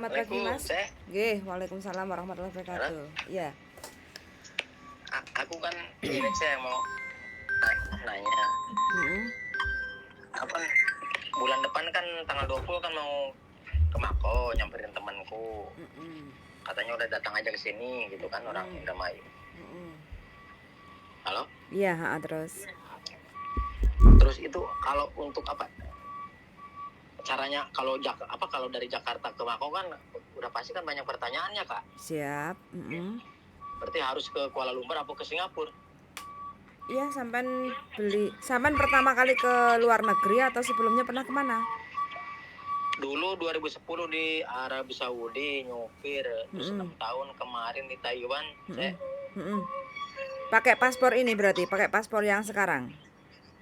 Selamat pagi Assalamualaikum, Mas. Teh. Waalaikumsalam warahmatullahi Halo. wabarakatuh. Iya. Aku kan ini saya mau nanya. Mm-mm. Apa bulan depan kan tanggal 20 kan mau ke Mako nyamperin temanku. Mm-mm. Katanya udah datang aja ke sini gitu kan orang Mm-mm. Indramayu. Mm-mm. Halo? Iya, terus. Terus itu kalau untuk apa? Caranya kalau dari Jakarta ke Mako kan udah pasti kan banyak pertanyaannya, Kak. Siap. Mm-mm. Berarti harus ke Kuala Lumpur atau ke Singapura? Iya, sampan pertama kali ke luar negeri atau sebelumnya pernah kemana? Dulu 2010 di Arab Saudi nyopir, terus 6 Mm-mm. tahun kemarin di Taiwan. Mm-mm. Mm-mm. Pakai paspor ini berarti, pakai paspor yang sekarang.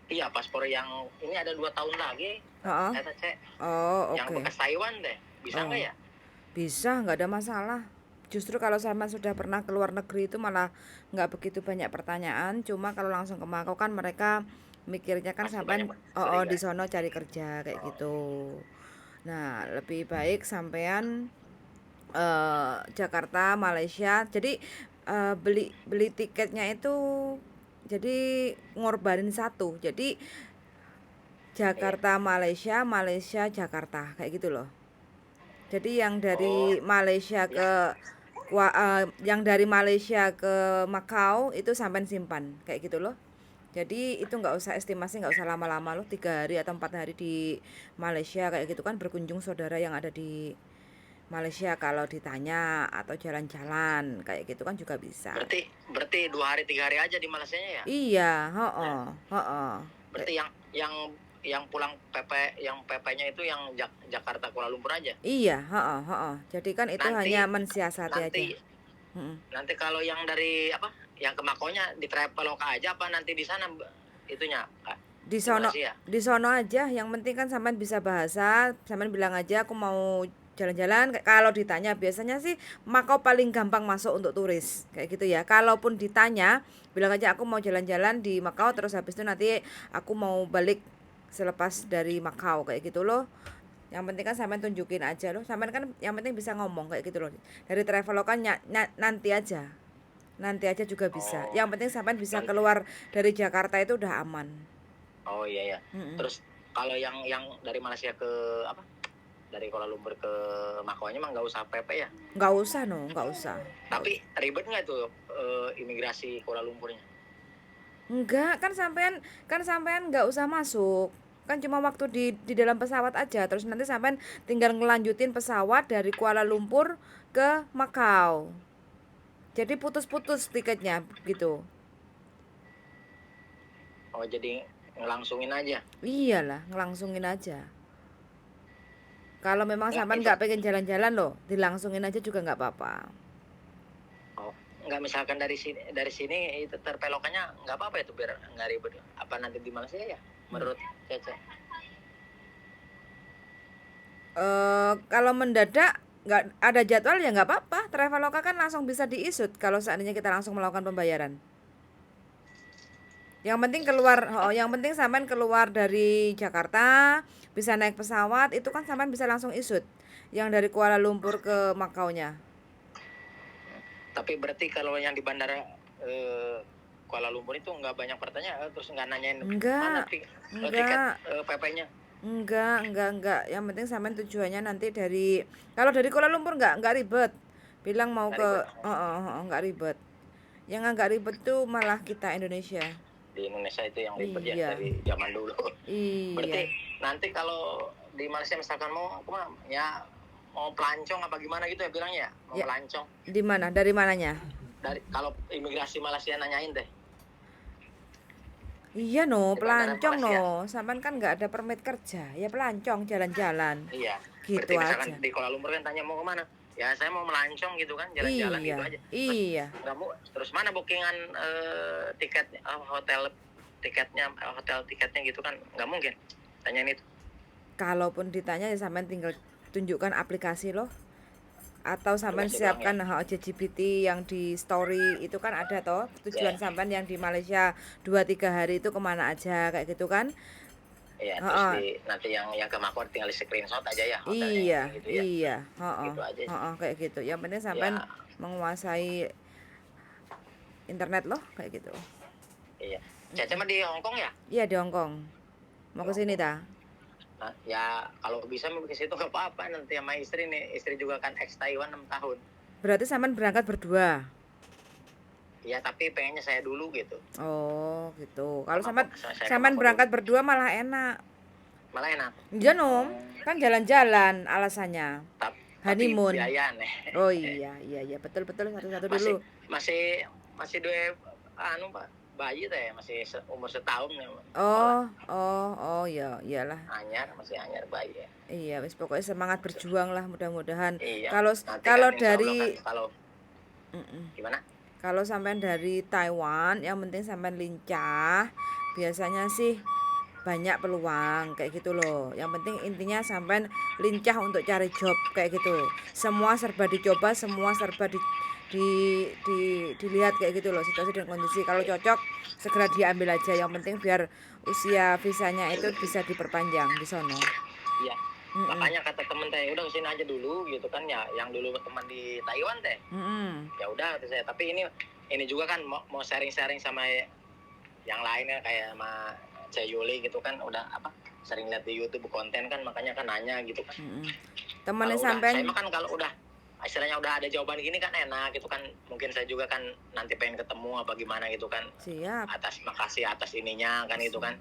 Iya, paspor yang ini ada 2 tahun lagi. Oh, Kata cek, oh, yang oke. bekas Taiwan deh. Bisa Oh, nggak ya? bisa, nggak ada masalah. Justru kalau sama sudah pernah ke luar negeri itu malah nggak begitu banyak pertanyaan. Cuma kalau langsung ke Makau kan mereka mikirnya kan Pasti banyak sampai oh, di curiga. sono cari kerja kayak Oh, gitu. Nah, lebih baik sampean Jakarta, Malaysia. Jadi beli beli tiketnya itu jadi ngorbanin satu. Jadi iya. Jakarta, Malaysia, Malaysia, Jakarta kayak gitu loh. Jadi yang Oh, dari Malaysia ya. yang dari Malaysia ke Makau itu sampai simpan kayak gitu loh. Jadi itu nggak usah estimasi, nggak usah lama-lama loh, 3 hari atau 4 hari di Malaysia kayak gitu kan, berkunjung saudara yang ada di Malaysia kalau ditanya atau jalan-jalan kayak gitu kan juga bisa. Berarti berarti 2 hari 3 hari aja di Malaysianya ya? Iya, Nah, heeh, heeh. berarti yang pulang yang PP-nya itu yang Jakarta Kuala Lumpur aja. Iya, heeh, heeh. Jadi kan itu hanya Nanti mensiasati aja. nanti Mm. nanti kalau yang dari apa? Yang ke Makonya di Traveloka aja apa nanti di sana itunya, Kak? Di Di sono Malaysia. di sono aja, yang penting kan sampean bisa bahasa, sampean bilang aja aku mau jalan-jalan. Kalau ditanya biasanya sih Makau paling gampang masuk untuk turis kayak gitu ya. Kalaupun ditanya bilang aja aku mau jalan-jalan di Makau, terus habis itu nanti aku mau balik selepas dari Makau kayak gitu loh. Yang penting kan sampean tunjukin aja loh, sampean kan yang penting bisa ngomong kayak gitu loh. Dari Traveloka nanti aja juga bisa, Oh, yang penting sampean bisa nanti. keluar dari Jakarta itu udah aman. Oh iya ya. Mm-mm. Terus kalau yang dari Malaysia ke apa? Dari Kuala Lumpur ke Makoanya mah nggak usah PP ya. Nggak usah, no, nggak usah, nggak Tapi usah. ribet nggak tuh imigrasi Kuala Lumpurnya? Enggak, kan sampean nggak usah masuk, kan cuma waktu di dalam pesawat aja, terus nanti sampean tinggal ngelanjutin pesawat dari Kuala Lumpur ke Makau, jadi putus-putus tiketnya gitu. Oh jadi ngelangsungin aja. Iyalah, ngelangsungin aja. Kalau memang Nggak sampean itu. nggak pengen jalan-jalan loh, dilangsungin aja juga nggak apa-apa. Oh nggak misalkan dari sini itu terpelokannya nggak apa-apa itu biar nggak ribet. Apa nanti di Malaysia ya? Menurut Cece? Kalau mendadak nggak ada jadwal ya nggak apa-apa, Traveloka kan langsung bisa diisut kalau seandainya kita langsung melakukan pembayaran. Yang penting sampean keluar dari Jakarta, bisa naik pesawat, itu kan sampean bisa langsung isut. Yang dari Kuala Lumpur ke Makaunya. Tapi berarti kalau yang di bandara Kuala Lumpur itu nggak banyak pertanyaan, terus nggak nanyain mana Enggak, tiket enggak, PP-nya. enggak. Yang penting sampean tujuannya nanti kalau dari Kuala Lumpur enggak ribet. Bilang mau Nggak ke ribet. enggak ribet. Yang agak ribet tuh malah kita Indonesia. Di Indonesia itu yang ribet ya Iya, dari zaman dulu. iya. Berarti nanti kalau di Malaysia misalkan mau kemana ya, mau pelancong apa gimana gitu ya bilangnya ya, mau Ya, pelancong di mana? Dari mananya? dari kalau imigrasi Malaysia nanyain deh Iya, no, di bandara pelancong, no. Malaysia. Sampean kan nggak ada permit kerja, ya pelancong jalan-jalan. Iya, Gitu berarti misalkan aja. di Kuala Lumpur kan tanya mau kemana, ya saya mau melancong gitu kan, jalan-jalan Iya, gitu aja. Terus iya. nggak mau, terus mana bookingan tiket hotel tiketnya gitu kan nggak mungkin tanyain itu. Kalaupun ditanya ya sampean tinggal tunjukkan aplikasi loh. Atau sampean Aplikasi doang ya. siapkan ChatGPT yang di story itu kan ada toh, tujuan Ya. sampean yang di Malaysia 2-3 hari itu kemana aja kayak gitu kan. Iya, terus Heeh. nanti yang ke Makau tinggal di screenshot aja ya Iya, hotelnya gitu ya. iya, heeh, Gitu aja sih. heeh, kayak gitu. Yang penting sampean Ya, menguasai internet loh, kayak gitu. iya. Cece mah di Hong Kong ya? Iya di Hong Kong. Di Mau ke Hong sini Kong. ta? Nah, ya kalau bisa mau ke situ nggak apa-apa nanti sama istri nih. Istri juga kan ex Taiwan 6 tahun. Berarti sampean berangkat berdua. Ya tapi pengennya saya dulu gitu. Oh, gitu. Kalau Ke Makau, sampean saya ke sampean Makau dulu. berangkat berdua malah enak. Malah enak. Iya, Nom. Kan jalan-jalan alasannya. Tapi Honeymoon. biaya nih. Oh iya, iya, iya, betul betul satu-satu masih dulu. masih masih dua anu Pak, bayi teh masih umur setahun ya. Malah Oh, oh, oh, ya, iyalah. masih anyar bayi ya. Iya, wis pokoknya semangat berjuang lah mudah-mudahan. Iya, Kalau nanti kan kalau insya Allah kan dari kalau mm-mm. gimana? Kalau sampean dari Taiwan, yang penting sampean lincah, biasanya sih banyak peluang kayak gitu loh. Yang penting intinya sampean lincah untuk cari job kayak gitu. Semua serba dicoba, semua serba di, dilihat kayak gitu loh, situasi dan kondisi. Kalau cocok segera diambil aja. Yang penting biar usia visanya itu bisa diperpanjang di sono. Iya. Mm-mm. Makanya kata temen teh udah kesini aja dulu gitu kan ya, yang dulu teman di Taiwan teh. Mm-mm. Ya udah kata saya, tapi ini juga kan mau sharing-sharing sama yang lainnya kayak sama Ceyuli gitu kan udah apa sering lihat di YouTube konten kan, makanya kan nanya gitu kan. Mm-mm. Kalau Temannya udah saya sampean mah kan kalau udah istilahnya udah ada jawaban gini kan enak gitu kan, mungkin saya juga kan nanti pengen ketemu apa gimana gitu kan, siap. makasih atas ininya kan gitu kan,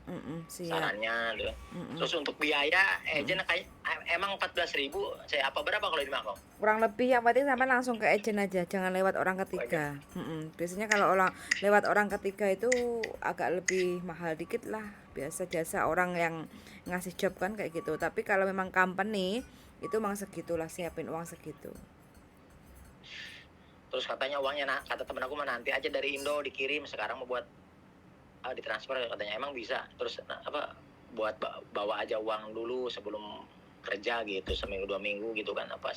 Siap. sarannya gitu. Mm-mm. Terus untuk biaya agent kayak emang 14.000 saya apa berapa kalau di Makau? Kurang lebih yang penting sampai langsung ke agent aja, jangan lewat orang ketiga. Biasanya kalau lewat orang ketiga itu agak lebih mahal dikit lah, biasa jasa orang yang ngasih job kan kayak gitu. Tapi kalau memang company itu memang segitulah, siapin uang segitu. Terus katanya uangnya kata temen aku mah nanti aja dari Indo dikirim, sekarang mau buat ditransfer katanya, emang bisa. Terus apa buat bawa aja uang dulu sebelum kerja gitu, seminggu 2 minggu gitu kan, apa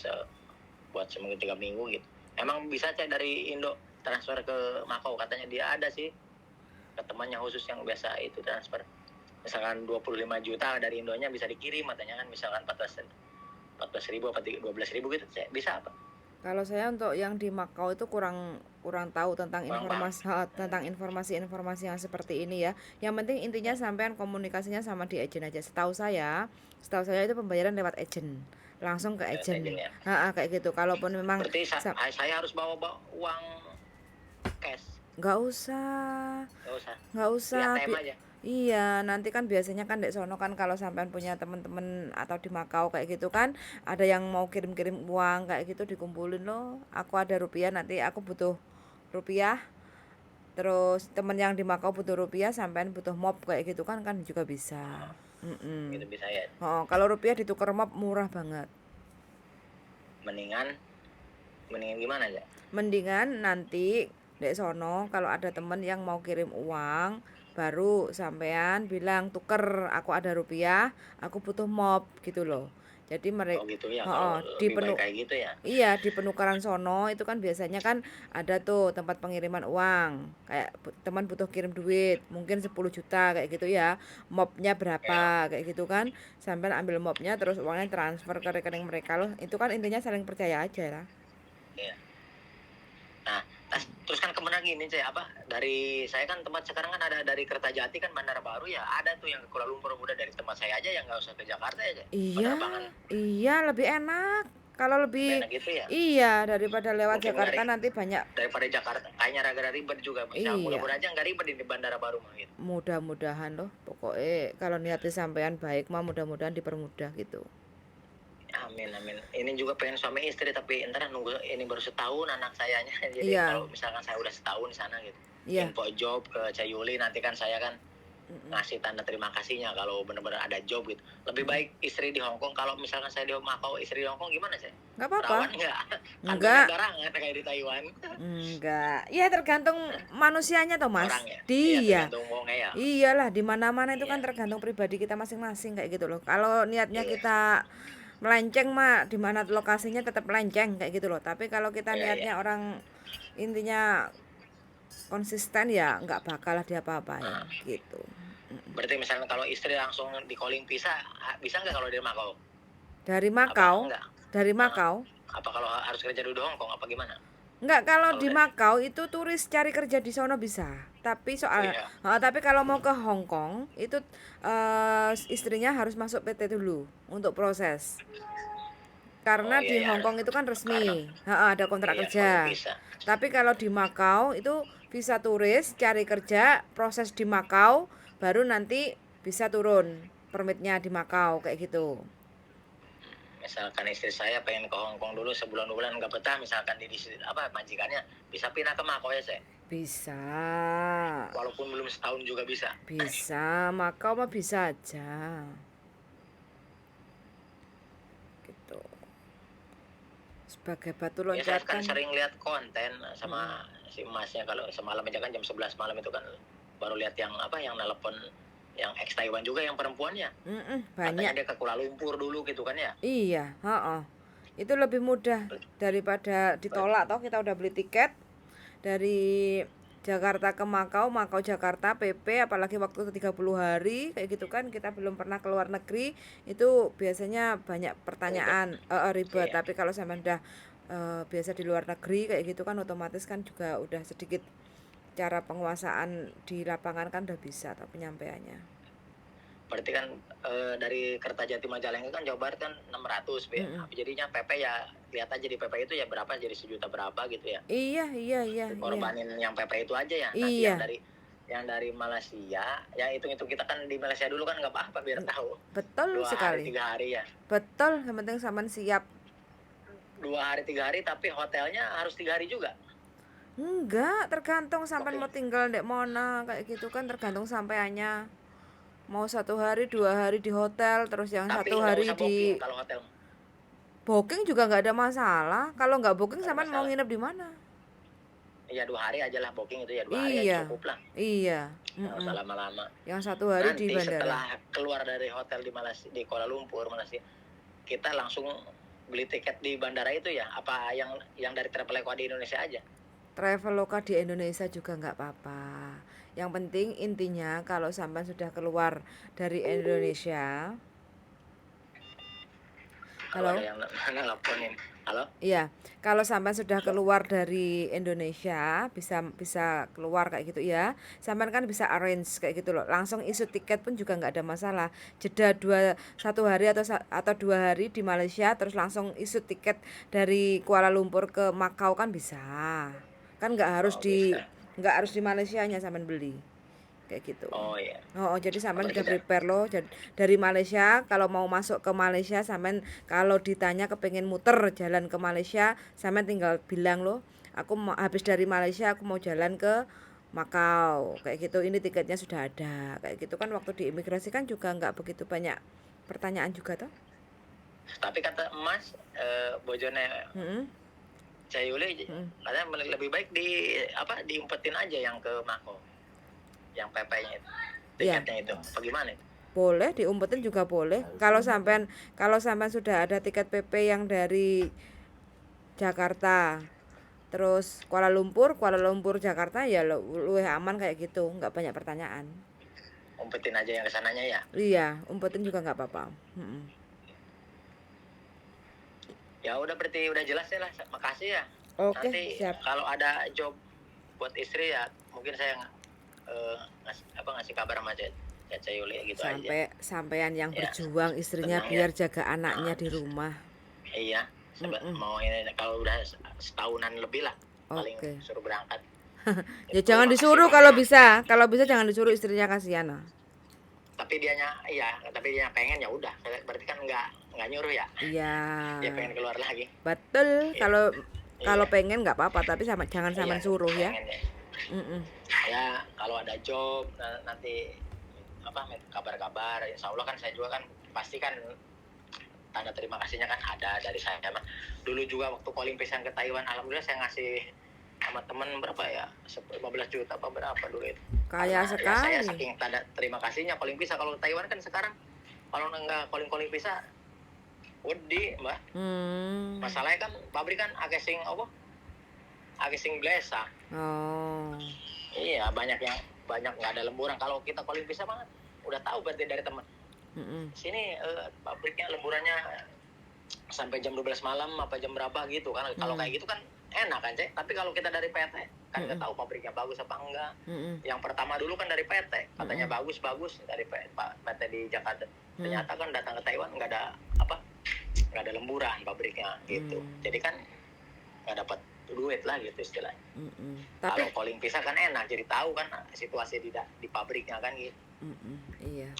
buat seminggu 3 minggu gitu. Emang bisa cek dari Indo transfer ke Makau, katanya dia ada sih ke temannya khusus yang biasa itu transfer. Misalkan 25 juta dari Indonya bisa dikirim katanya kan, misalkan 14.000 apa 12.000 gitu, bisa apa? Kalau saya untuk yang di Makau itu kurang tahu tentang informasi yang seperti ini ya. Yang penting intinya sampean komunikasinya sama di agent aja. Setahu saya itu pembayaran lewat agent, langsung ke agent. Ya. Kayak gitu. Kalaupun memang berarti saya harus bawa uang cash? Nggak usah. Nggak usah. Di ATM aja. Iya, nanti kan biasanya kan dek sono kan kalau sampean punya temen-temen atau di Makau kayak gitu kan, ada yang mau kirim-kirim uang kayak gitu dikumpulin loh. Aku ada rupiah, nanti aku butuh rupiah. Terus temen yang di Makau butuh rupiah, sampean butuh mop kayak gitu kan juga bisa. Gitu bisa ya. Oh, kalau rupiah ditukar mop murah banget. Mendingan gimana ya? Mendingan nanti dek sono kalau ada temen yang mau kirim uang, baru sampean bilang tuker, aku ada rupiah, aku butuh mop gitu loh. Jadi mereka gitu ya, kalau lebih baik kayak gitu ya. Iya, di penukaran sono itu kan biasanya kan ada tuh tempat pengiriman uang. Kayak teman butuh kirim duit, mungkin 10 juta kayak gitu ya. Mopnya berapa kayak gitu kan. Sampean ambil mopnya terus uangnya transfer ke rekening mereka loh. Itu kan intinya saling percaya aja lah. Iya. Nah, terus kan kemudian gini dari saya kan tempat sekarang kan ada dari Kertajati kan Bandara Baru ya, ada tuh yang ke Kuala Lumpur, udah dari tempat saya aja yang nggak usah ke Jakarta aja. Iya, lebih enak. Kalau lebih enak gitu ya. Iya, daripada lewat mungkin Jakarta nanti banyak. Daripada Jakarta kayaknya rada ribet juga. Bisa mudah-mudahan aja nggak ribet di Bandara Baru mah gitu. Mudah-mudahan loh. Pokoknya kalau niatnya sampean baik mah mudah-mudahan dipermudah gitu. Amin. Ini juga pengen suami istri, tapi entar nunggu ini baru setahun anak sayanya. Jadi kalau misalkan saya udah setahun di sana gitu, info job ke Cayuli, nanti kan saya kan ngasih tanda terima kasihnya kalau benar-benar ada job gitu. Lebih baik istri di Hong Kong. Kalau misalkan saya di Makau, istri di Hong Kong gimana sih? Nggak apa-apa. Rawan nggak? Enggak. Kan kayak di Taiwan. Enggak. Ya tergantung manusianya toh Mas. Orangnya. Dia. Tergantung wongnya ya. Iyalah, di mana-mana itu kan tergantung pribadi kita masing-masing kayak gitu loh. Kalau niatnya kita melenceng mah di mana lokasinya tetap melenceng kayak gitu loh. Tapi kalau kita niatnya orang intinya konsisten ya nggak bakal lah dia apa-apain gitu. Berarti misalnya kalau istri langsung di calling visa, bisa nggak kalau dari Makau? Dari Apa Makau, enggak? dari Heeh. Makau. Apa kalau harus kerja dulu di Hong Kong apa gimana? Enggak, kalau Kalau di dari Makau itu turis cari kerja di sono bisa. Tapi oh soal iya, tapi kalau mau ke Hong Kong itu istrinya harus masuk PT dulu untuk proses. Karena oh iya di ya, Hong Kong itu kan karena resmi, ada kontrak iya calling kerja. visa. Tapi kalau di Makau itu visa turis, cari kerja, proses di Makau, baru nanti bisa turun permitnya di Makau kayak gitu. Misalkan istri saya pengen ke Hong Kong dulu sebulan 2 bulan nggak betah, misalkan apa majikannya bisa pindah ke Makau ya saya, Bisa, walaupun belum setahun juga bisa. bisa, Makau mah bisa aja, gitu. Sebagai batu Ya saya kan loncatan. sering lihat konten Mm-mm. sama si emasnya, kalau semalam aja kan jam 11 malam itu kan baru lihat yang apa yang nelpon yang ex Taiwan juga yang perempuannya. Katanya Banyak. dia ke Kuala Lumpur dulu gitu kan ya. Iya, itu lebih mudah daripada ditolak toh kita udah beli tiket dari Jakarta ke Makau, Makau Jakarta PP, apalagi waktu 30 hari kayak gitu kan kita belum pernah keluar negeri, itu biasanya banyak Ribet. pertanyaan, ribet. Iya. Tapi kalau saya udah biasa di luar negeri kayak gitu kan otomatis kan juga udah sedikit cara penguasaan di lapangan kan udah bisa atau penyampaiannya. Berarti kan dari Kertajati Majalengka kan Jawa Barat kan 600 Mm-mm. jadinya PP ya lihat aja di PP itu ya berapa, jadi 1 juta berapa gitu ya. Iya, iya, iya, iya. Korbanin yang PP itu aja ya. Nanti Iya, yang dari Malaysia ya hitung-hitung kita kan di Malaysia dulu kan nggak apa-apa biar tahu. betul 2 hari sekali. 3 hari ya. Betul, yang penting sampean siap. 2 hari 3 hari tapi hotelnya harus 3 hari juga. Enggak, tergantung sampean Oke. mau tinggal di mana kayak gitu kan tergantung sampeannya. Mau 1 hari, 2 hari di hotel, terus yang Tapi satu nggak hari usah booking di kalau hotel. booking juga nggak ada masalah. Kalau nggak booking, Nggak ada sampean mau masalah. nginep di mana? Iya 2 hari aja lah booking itu ya, 2 hari aja Iya, cukup lah. iya, Nggak usah lama-lama. yang 1 hari di Nanti bandara. setelah keluar dari hotel di Malaysia, di Kuala Lumpur Malaysia, kita langsung beli tiket di bandara itu ya, apa yang dari Traveloka di Indonesia aja. Traveloka di Indonesia juga nggak apa-apa. Yang penting intinya kalau sampean sudah keluar dari Indonesia, Kalau ada halo. yang nelponin, halo. Iya, kalau sampean sudah keluar dari Indonesia, bisa bisa keluar kayak gitu ya. Sampean kan bisa arrange kayak gitu loh. Langsung isu tiket pun juga nggak ada masalah. Jeda 1 hari atau 2 hari di Malaysia, terus langsung isu tiket dari Kuala Lumpur ke Makau kan bisa. Kan Oh bisa. nggak harus di Malaysianya sampean beli kayak gitu. Oh iya. Jadi sampean Berarti udah kita prepare loh. Dari Malaysia kalau mau masuk ke Malaysia sampean kalau ditanya kepengen muter jalan ke Malaysia, sampean tinggal bilang loh, aku mau habis dari Malaysia aku mau jalan ke Makau kayak gitu. Ini tiketnya sudah ada kayak gitu kan waktu di imigrasi kan juga nggak begitu banyak pertanyaan juga toh. tapi kata Mas bojone Mm-mm, Cayuli mm-mm. katanya lebih baik diumpetin aja yang ke Mako, yang PP-nya itu, Ya, tiketnya itu. Apa gimana? boleh diumpetin juga boleh. Kalau sampean sudah ada tiket PP yang dari Jakarta terus Kuala Lumpur Jakarta ya luwih aman kayak gitu, nggak banyak pertanyaan. Umpetin aja yang kesananya ya. Iya, umpetin juga nggak apa-apa. Ya udah berarti udah jelas ya lah. Makasih ya. Oke, Nanti siap. kalau ada job buat istri ya mungkin saya ngasih kabar sama Caca Yuli gitu aja. Sampean yang Ya, berjuang istrinya tenang ya. biar jaga anaknya di rumah. Iya, mau ini kalau udah setahunan lebih lah paling Oke. suruh berangkat. Ya Itu jangan makasih disuruh banyak. kalau bisa jangan disuruh istrinya kasihan lah. Tapi dia pengen ya udah. Berarti kan nggak nyuruh ya. Iya, Dia pengen keluar lagi. betul. Iya. Kalau Iya. pengen nggak apa-apa, tapi jangan Iya, sampean suruh ya. pengen ya. Mm-mm. Ya kalau ada job nanti kabar-kabar, insya Allah kan saya juga kan pasti kan tanda terima kasihnya kan ada dari saya mah. Dulu juga waktu calling pisang ke Taiwan, alhamdulillah saya ngasih sama temen berapa ya, 15 juta apa berapa dulu itu. Kaya Karena ya saya sekali. saking tanda terima kasihnya calling pisang. Kalau Taiwan kan sekarang kalau nggak calling pisang wedi mbak. Masalahnya kan pabrik kan agesing blesa. Oh. Iya banyak nggak ada lemburan. Kalau kita calling pisang banget udah tahu berarti dari teman. Mm-mm. Sini pabriknya lemburannya sampai jam 12 malam apa jam berapa gitu kan. Kalau kayak gitu kan enak kan, Cek. Tapi kalau kita dari PT kan nggak tahu pabriknya bagus apa enggak. Mm-mm. Yang pertama dulu kan dari PT, katanya bagus dari PT di Jakarta. Ternyata kan datang ke Taiwan nggak ada lemburan pabriknya gitu. Jadi kan nggak dapat duit lah gitu istilahnya. Kalau Tapi calling visa kan enak, jadi tahu kan situasi di pabriknya kan gitu. iya.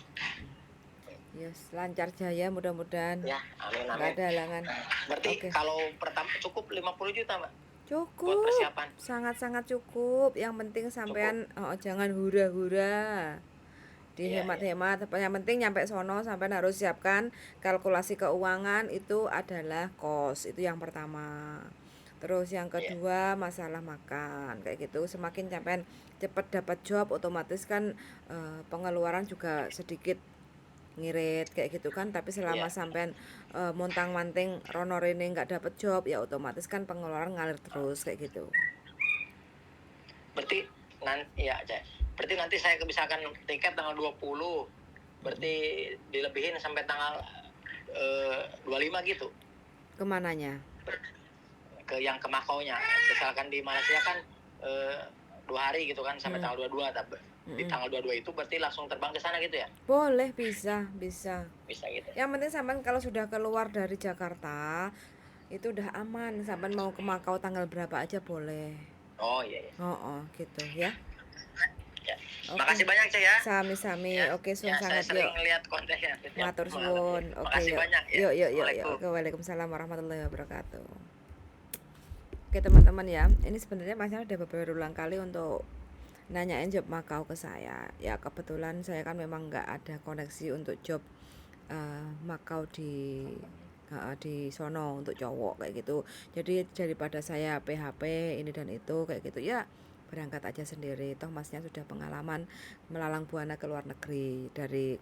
Yes, lancar jaya mudah-mudahan. Ya, amin Nggak amin. ada halangan. Berarti Oke. kalau pertama cukup 50 juta, Mbak, buat Cukup, persiapan. sangat-sangat cukup. Yang penting sampean jangan hura-hura. Iya, iya. Dihemat-hemat. Yang penting nyampe sono sampean harus siapkan kalkulasi keuangan, itu adalah kos. Itu yang pertama. Terus yang Iya. kedua masalah makan kayak gitu. Semakin sampean cepat dapat job, otomatis kan pengeluaran juga sedikit ngirit kayak gitu kan. Tapi selama Iya. sampean montang-manting rono rene nggak dapet job, ya otomatis kan pengeluaran ngalir terus kayak gitu. Berarti nanti ya, Cek. Berarti nanti saya misalkan tiket tanggal 20, berarti dilebihin sampai tanggal 25 gitu. Kemananya? Ke Makau-nya. Misalkan di Malaysia kan 2 hari gitu kan sampai tanggal 22, tapi di tanggal 22 itu berarti langsung terbang ke sana gitu ya? Boleh, bisa. Bisa gitu. Yang penting sampean kalau sudah keluar dari Jakarta itu udah aman. Sampean mau ke Makau tanggal berapa aja boleh. Oh iya, iya. Gitu ya. Ya. Oke. Makasih banyak, Cek ya. Sami-sami. Ya, Oke, ya, saya sangat sering yuk. lihat kontennya. Matur suwun. Oke, Makasih yuk. banyak ya. Yuk. Waalaikumsalam. Oke, waalaikumsalam warahmatullahi wabarakatuh. Oke teman-teman ya, ini sebenarnya Masnya udah berulang kali untuk nanyain job Makau ke saya. Ya kebetulan saya kan memang nggak ada koneksi untuk job Makau di sono untuk cowok kayak gitu. Jadi daripada saya PHP ini dan itu kayak gitu ya, berangkat aja sendiri. Toh Masnya sudah pengalaman melalang buana ke luar negeri dari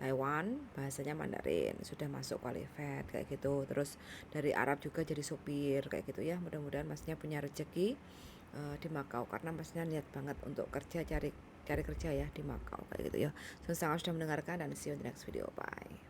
Taiwan, bahasanya Mandarin, sudah masuk qualified kayak gitu. Terus dari Arab juga jadi supir kayak gitu ya. Mudah-mudahan Masnya punya rezeki di Makau, karena Masnya niat banget untuk kerja, cari kerja ya di Makau kayak gitu ya. Sangat sudah mendengarkan dan see you in the next video. Bye.